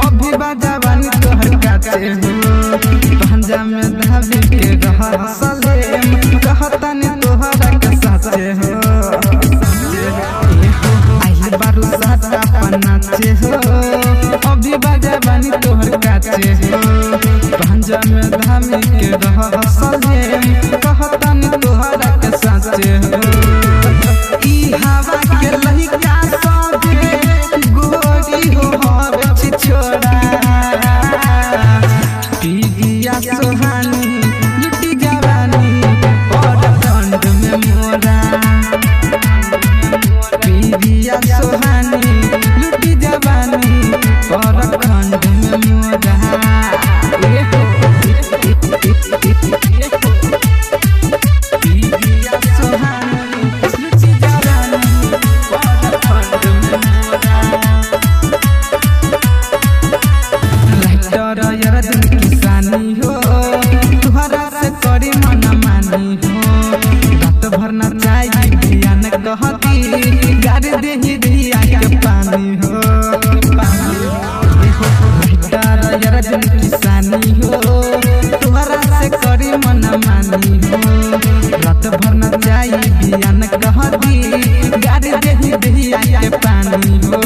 अभी बाजावानी तोहर काचे हो पंजा में धाबी के रहसले कहता ने तोहरा के साचे हो आई बारू साटा पनाचे हो अभी बाजावानी तोहर काचे हो पंजा में धाबी के रहसले कहता ने तोहरा के साचे हो ई हवा के लहिका सजे गोरी हो हवे छिछोड़ा पीगिया सोहानी लुटी जवानी और ठंड में मोरा पीगिया सोहानी लुटी जवानी और ठंड में मोरा पीगिया सोहानी लुटी जवानी और ठंड में मोरा यार दिन किसानी हो तुहरा से करी मन मानी हो रात भर न चाहिए बियान कहती गाड़ी देही दिया के पानी हो यार दिन किसानी हो तुहरा से करी मन मानी हो रात भर न चाहिए बियान कहती गाड़ी देही दिया के पानी हो